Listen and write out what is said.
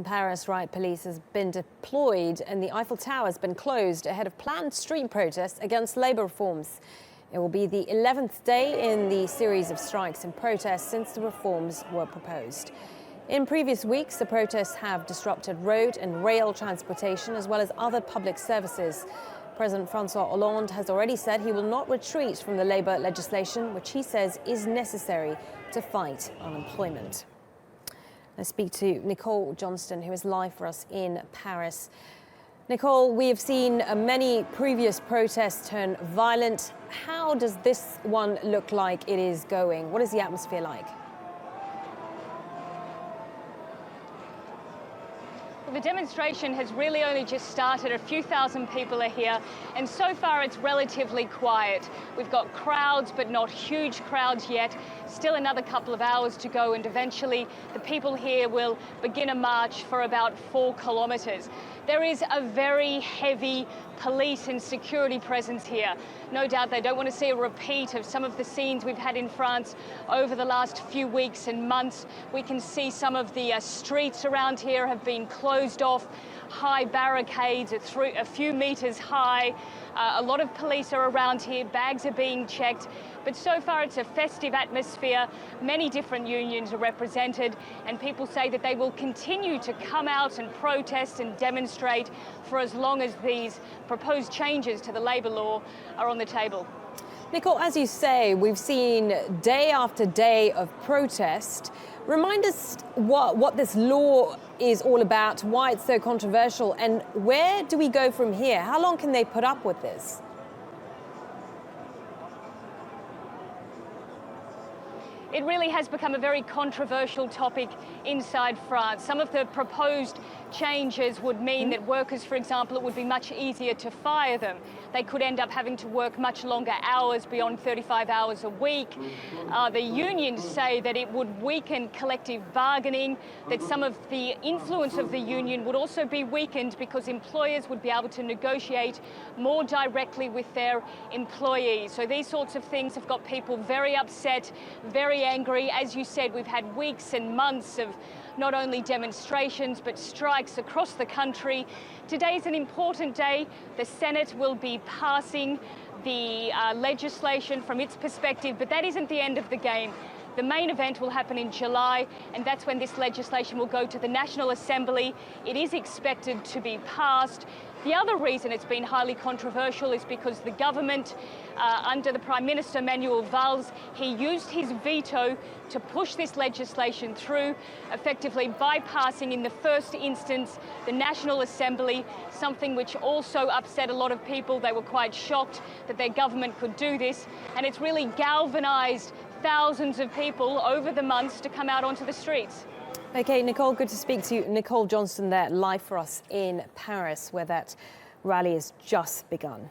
In Paris, riot police has been deployed and the Eiffel Tower has been closed ahead of planned street protests against labour reforms. It will be the 11th day in the series of strikes and protests since the reforms were proposed. In previous weeks, the protests have disrupted road and rail transportation as well as other public services. President Francois Hollande has already said he will not retreat from the labour legislation, which he says is necessary to fight unemployment. I speak to Nicole Johnston, who is live for us in Paris. Nicole, we have seen many previous protests turn violent. How does this one look like it is going? What is the atmosphere like? The demonstration has really only just started. A few thousand people are here, and so far it's relatively quiet. We've got crowds, but not huge crowds yet. Still another couple of hours to go, and eventually the people here will begin a march for about 4 kilometres. There is a very heavy police and security presence here. No doubt they don't want to see a repeat of some of the scenes we've had in France over the last few weeks and months. We can see some of the streets around here have been closed off. High barricades a few metres high. A lot of police are around here, bags are being checked. But so far it's a festive atmosphere. Many different unions are represented, and people say that they will continue to come out and protest and demonstrate for as long as these proposed changes to the labour law are on the table. Nicole, as you say, we've seen day after day of protest. Remind us what this law is all about, why it's so controversial, and where do we go from here? How long can they put up with this? It really has become a very controversial topic inside France. Some of the proposed changes would mean that workers, for example, it would be much easier to fire them. They could end up having to work much longer hours, beyond 35 hours a week. The unions say that it would weaken collective bargaining, that some of the influence of the union would also be weakened because employers would be able to negotiate more directly with their employees. So these sorts of things have got people very upset, very angry. As you said, we've had weeks and months of not only demonstrations but strikes across the country. Today's an important day. The Senate will be passing the legislation from its perspective, but that isn't the end of the game. The main event will happen in July, and that's when this legislation will go to the National Assembly. It is expected to be passed. The other reason it's been highly controversial is because the government, under the Prime Minister Manuel Valls, he used his veto to push this legislation through, effectively bypassing in the first instance the National Assembly, something which also upset a lot of people. They were quite shocked that their government could do this, and it's really galvanised thousands of people over the months to come out onto the streets. Okay, Nicole, good to speak to you. Nicole Johnston there, live for us in Paris, where that rally has just begun.